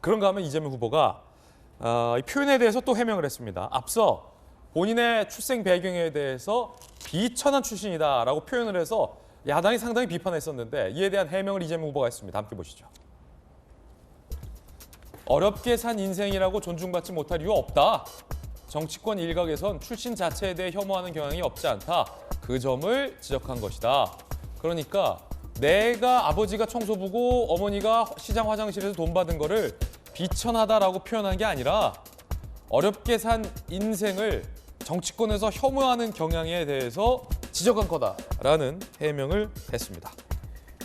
그런가 하면 이재명 후보가 이 표현에 대해서 또 해명을 했습니다. 앞서 본인의 출생 배경에 대해서 비천한 출신이다라고 표현을 해서 야당이 상당히 비판했었는데 이에 대한 해명을 이재명 후보가 했습니다. 함께 보시죠. 어렵게 산 인생이라고 존중받지 못할 이유 없다. 정치권 일각에선 출신 자체에 대해 혐오하는 경향이 없지 않다. 그 점을 지적한 것이다. 그러니까 내가 아버지가 청소부고 어머니가 시장 화장실에서 돈 받은 거를 비천하다라고 표현한 게 아니라 어렵게 산 인생을 정치권에서 혐오하는 경향에 대해서 지적한 거다라는 해명을 했습니다.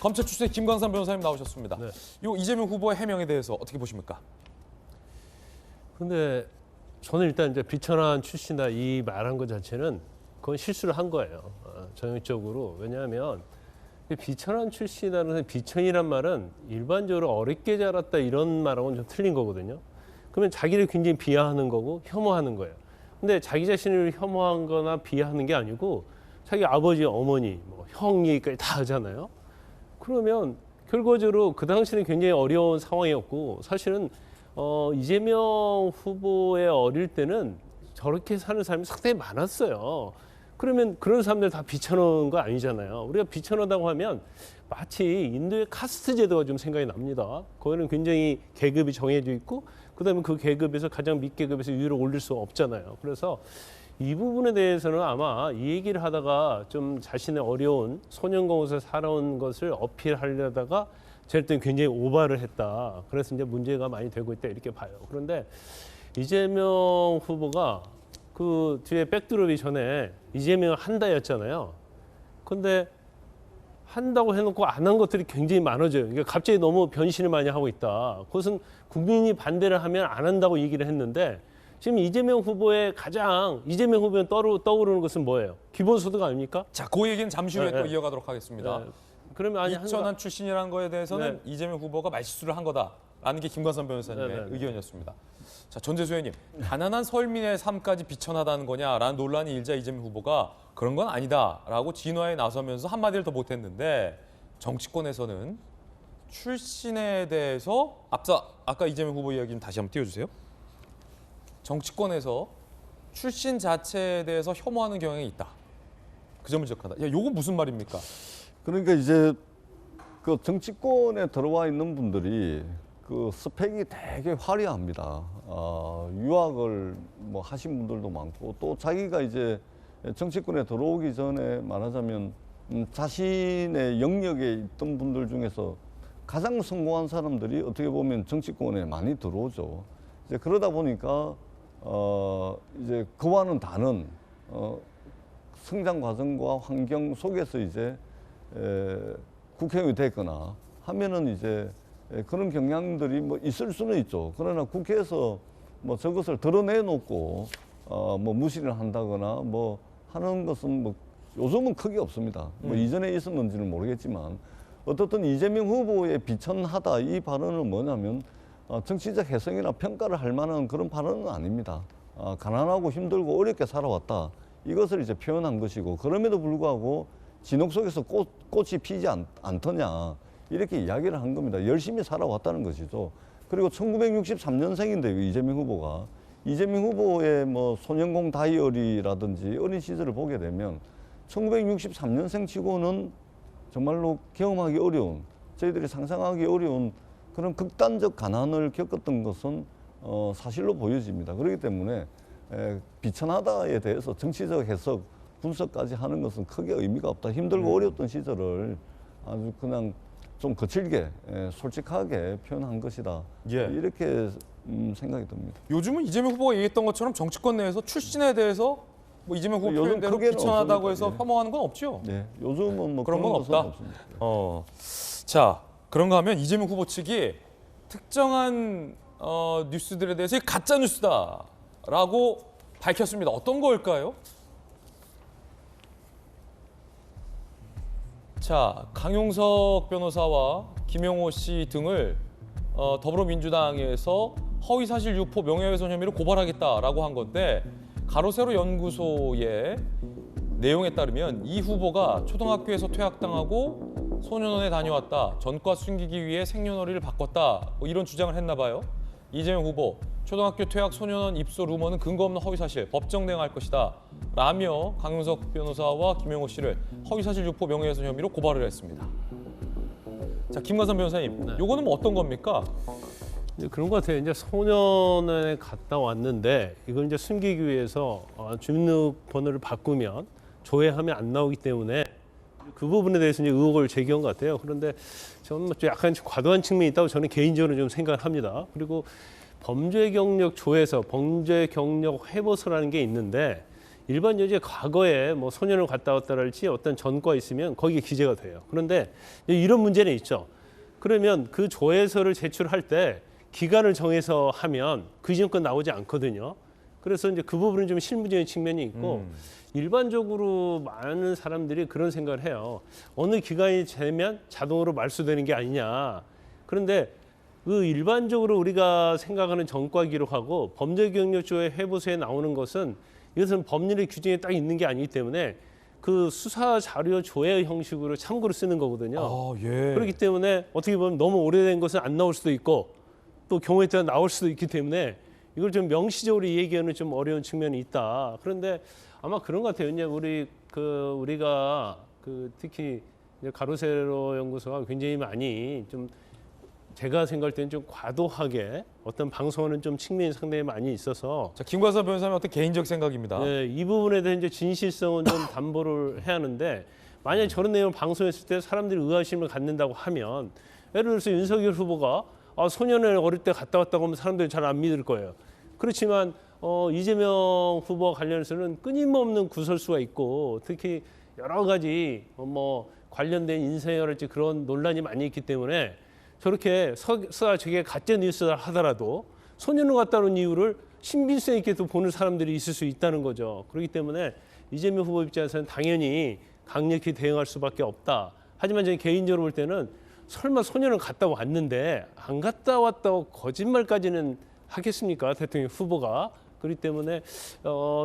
검찰 출신의 김광삼 변호사님 나오셨습니다. 네. 이 이재명 후보의 해명에 대해서 어떻게 보십니까? 근데 저는 일단 이제 비천한 출신이다 이 말한 것 자체는 그건 실수를 한 거예요. 전형적으로. 왜냐하면 비천한 출신이라는 비천이란 말은 일반적으로 어렵게 자랐다 이런 말하고는 좀 틀린 거거든요. 그러면 자기를 굉장히 비하하는 거고 혐오하는 거예요. 근데 자기 자신을 혐오한 거나 비하하는 게 아니고 자기 아버지, 어머니, 뭐 형 얘기까지 다 하잖아요. 그러면 결과적으로 그 당시는 굉장히 어려운 상황이었고 사실은 이재명 후보의 어릴 때는 저렇게 사는 사람이 상당히 많았어요. 그러면 그런 사람들 다 비천한 거 아니잖아요. 우리가 비천하다고 하면 마치 인도의 카스트 제도가 좀 생각이 납니다. 거기는 굉장히 계급이 정해져 있고 그다음에 그 계급에서 가장 밑계급에서 위로 올릴 수 없잖아요. 그래서 이 부분에 대해서는 아마 이 얘기를 하다가 좀 자신의 어려운 소년공에서 살아온 것을 어필하려다가 제가 때 굉장히 오바를 했다. 그래서 이제 문제가 많이 되고 있다 이렇게 봐요. 그런데 이재명 후보가 그 뒤에 백드롭이 전에 이재명 한다였잖아요. 근데 한다고 해놓고 안 한 것들이 굉장히 많아져요. 그러니까 갑자기 너무 변신을 많이 하고 있다. 그것은 국민이 반대를 하면 안 한다고 얘기를 했는데 지금 이재명 후보의 가장 이재명 후보에 떠오르는 것은 뭐예요? 기본소득 아닙니까? 자, 그 얘기는 잠시 후에 네, 또 이어가도록 하겠습니다. 네. 그러면 아니 비천한 출신이라는 거에 대해서는 네. 이재명 후보가 말실수를 한 거다라는 게 김광삼 변호사님의 네. 의견이었습니다. 자, 전재수 의원님, 가난한 서민의 삶까지 비천하다는 거냐라는 논란이 일자 이재명 후보가 그런 건 아니다라고 진화에 나서면서 한마디를 더 못했는데 정치권에서는 출신에 대해서 아까 이재명 후보 이야기는 다시 한번 띄워주세요. 정치권에서 출신 자체에 대해서 혐오하는 경향이 있다. 그 점을 지적한다. 야, 요거 무슨 말입니까? 그러니까 이제 그 정치권에 들어와 있는 분들이 그 스펙이 되게 화려합니다. 유학을 뭐 하신 분들도 많고 또 자기가 이제 정치권에 들어오기 전에 말하자면 자신의 영역에 있던 분들 중에서 가장 성공한 사람들이 어떻게 보면 정치권에 많이 들어오죠. 이제 그러다 보니까 이제 그와는 다른 성장 과정과 환경 속에서 이제 국회의원이 됐거나 하면은 이제 그런 경향들이 뭐 있을 수는 있죠. 그러나 국회에서 뭐 저것을 드러내놓고 뭐 무시를 한다거나 뭐 하는 것은 뭐 요즘은 크게 없습니다. 뭐 이전에 있었는지는 모르겠지만 어떻든 이재명 후보의 비천하다 이 발언은 뭐냐면 정치적 해석이나 평가를 할 만한 그런 발언은 아닙니다. 가난하고 힘들고 어렵게 살아왔다. 이것을 이제 표현한 것이고 그럼에도 불구하고 진흙 속에서 꽃이 피지 않더냐 이렇게 이야기를 한 겁니다. 열심히 살아왔다는 것이죠. 그리고 1963년생인데 이재명 후보가 이재명 후보의 뭐 소년공 다이어리라든지 어린 시절을 보게 되면 1963년생 치고는 정말로 경험하기 어려운 저희들이 상상하기 어려운 그런 극단적 가난을 겪었던 것은 사실로 보여집니다. 그렇기 때문에 비천하다에 대해서 정치적 해석, 분석까지 하는 것은 크게 의미가 없다. 힘들고 어려웠던 시절을 아주 그냥 좀 거칠게, 솔직하게 표현한 것이다. 예. 이렇게 생각이 듭니다. 요즘은 이재명 후보가 얘기했던 것처럼 정치권 내에서 출신에 대해서 뭐 이재명 후보 요즘 표현대로 크게는 비천하다고 없으니까, 해서 예. 혐오하는 건 없죠. 네, 요즘은 뭐 그런 건 것은 없다? 없습니다. 자, 그런가 하면 이재명 후보 측이 특정한 뉴스들에 대해서 가짜 뉴스다라고 밝혔습니다. 어떤 걸까요? 자, 강용석 변호사와 김영호 씨 등을 더불어민주당에서 허위사실 유포 명예훼손 혐의로 고발하겠다라고 한 건데 가로세로 연구소의 내용에 따르면 이 후보가 초등학교에서 퇴학당하고 소년원에 다녀왔다. 전과 숨기기 위해 생년월일을 바꿨다. 뭐 이런 주장을 했나 봐요. 이재명 후보 초등학교 퇴학 소년원 입소 루머는 근거 없는 허위사실, 법정 대응할 것이다 라며 강윤석 변호사와 김영호 씨를 허위사실 유포 명예훼손 혐의로 고발을 했습니다. 자, 김관선 변호사님, 요거는 뭐 어떤 겁니까? 이제 그런 것 같아요. 이제 소년원에 갔다 왔는데 이걸 이제 숨기기 위해서 주민등록번호를 바꾸면 조회하면 안 나오기 때문에 그 부분에 대해서 이제 의혹을 제기한 것 같아요. 그런데 저는 좀 약간 좀 과도한 측면이 있다고 저는 개인적으로 좀 생각을 합니다. 그리고 범죄 경력 조회서, 범죄 경력 회보서라는 게 있는데 일반적으로 이제 과거에 뭐 소년을 갔다 왔다랄지 어떤 전과가 있으면 거기에 기재가 돼요. 그런데 이런 문제는 있죠. 그러면 그 조회서를 제출할 때 기간을 정해서 하면 그 이전 건 나오지 않거든요. 그래서 이제 그 부분은 좀 실무적인 측면이 있고 일반적으로 많은 사람들이 그런 생각을 해요. 어느 기간이 되면 자동으로 말소되는 게 아니냐. 그런데 그 일반적으로 우리가 생각하는 전과 기록하고 범죄 경력 조회 회보서에 나오는 것은 이것은 법률의 규정에 딱 있는 게 아니기 때문에 그 수사 자료 조회 형식으로 참고로 쓰는 거거든요. 예. 그렇기 때문에 어떻게 보면 너무 오래된 것은 안 나올 수도 있고 또 경우에 따라 나올 수도 있기 때문에 이걸 좀 명시적으로 얘기하는 좀 어려운 측면이 있다. 그런데 아마 그런 것 같아요. 이제 우리가 특히 이제 가로세로 연구소가 굉장히 많이 좀 제가 생각할 때는 좀 과도하게 어떤 방송하는 좀 측면이 상당히 많이 있어서 자, 김관선 변호사님 어떤 개인적 생각입니다. 네, 이 부분에 대한 이제 진실성은 좀 담보를 해야 하는데 만약에 저런 내용을 방송했을 때 사람들이 의아심을 갖는다고 하면 예를 들어서 윤석열 후보가 소년을 어릴 때 갔다 왔다고 하면 사람들이 잘 안 믿을 거예요. 그렇지만 이재명 후보와 관련해서는 끊임없는 구설수가 있고 특히 여러 가지 관련된 인생이랄지 그런 논란이 많이 있기 때문에 저렇게 저게 가짜 뉴스를 하더라도 소년을 갔다 온 이유를 신빙성 있게 또 보는 사람들이 있을 수 있다는 거죠. 그렇기 때문에 이재명 후보 입장에서는 당연히 강력히 대응할 수밖에 없다. 하지만 저는 개인적으로 볼 때는 설마 소년을 갔다 왔는데 안 갔다 왔다고 거짓말까지는 하겠습니까? 대통령 후보가. 그렇기 때문에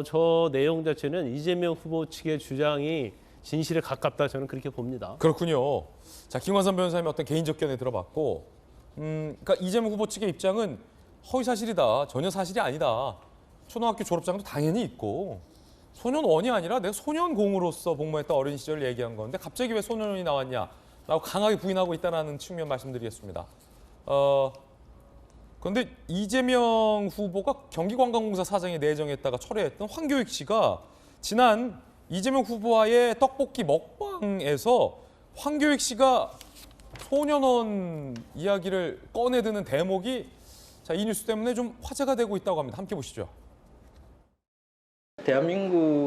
저 내용 자체는 이재명 후보 측의 주장이 진실에 가깝다 저는 그렇게 봅니다. 그렇군요. 자, 김관선 변호사님 어떤 개인적 견해 들어봤고, 그러니까 이재명 후보 측의 입장은 허위 사실이다, 전혀 사실이 아니다. 초등학교 졸업장도 당연히 있고 소년원이 아니라 내가 소년공으로서 복무했던 어린 시절을 얘기한 건데 갑자기 왜 소년원이 나왔냐라고 강하게 부인하고 있다는 측면 말씀드리겠습니다. 그런데 이재명 후보가 경기관광공사 사장에 내정했다가 철회했던 황교익 씨가 지난 이재명 후보와의 떡볶이 먹방에서 황교익 씨가 소년원 이야기를 꺼내드는 대목이 자, 이 뉴스 때문에 좀 화제가 되고 있다고 합니다. 함께 보시죠. 대한민국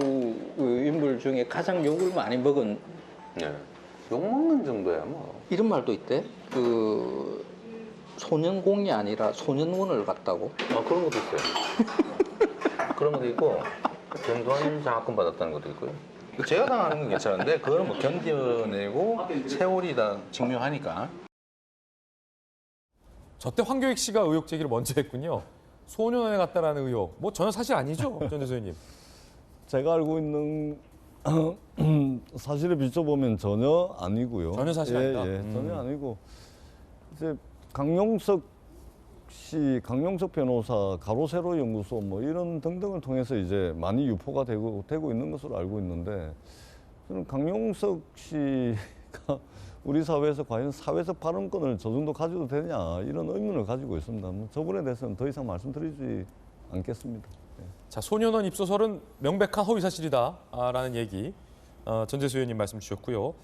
인물 중에 가장 욕을 많이 먹은 네. 욕 먹는 정도야 뭐. 이런 말도 있대. 소년공이 아니라 소년원을 갔다고. 그런 것도 있어요. 그런 것도 있고 전두환 장학금 받았다는 것도 있고요. 제가 당하는 건 괜찮은데 그거는 뭐 견뎌내고 세월이 다 증명하니까. 저 때 황교익 씨가 의혹 제기를 먼저 했군요. 소년원에 갔다라는 의혹. 뭐 전혀 사실 아니죠, 전 대표님. 제가 알고 있는 사실에 비춰보면 전혀 아니고요. 전혀 사실 아니다. 전혀 아니고 이제 강용석 변호사 가로세로 연구소 뭐 이런 등등을 통해서 이제 많이 유포가 되고 있는 것으로 알고 있는데 저는 강용석 씨가 우리 사회에서 과연 사회적 발언권을 저 정도 가져도 되냐 이런 의문을 가지고 있습니다. 저 부분에 대해서는 더 이상 말씀드리지 않겠습니다. 자, 소년원 입소설은 명백한 허위 사실이다라는 얘기 전재수 의원님 말씀 주셨고요.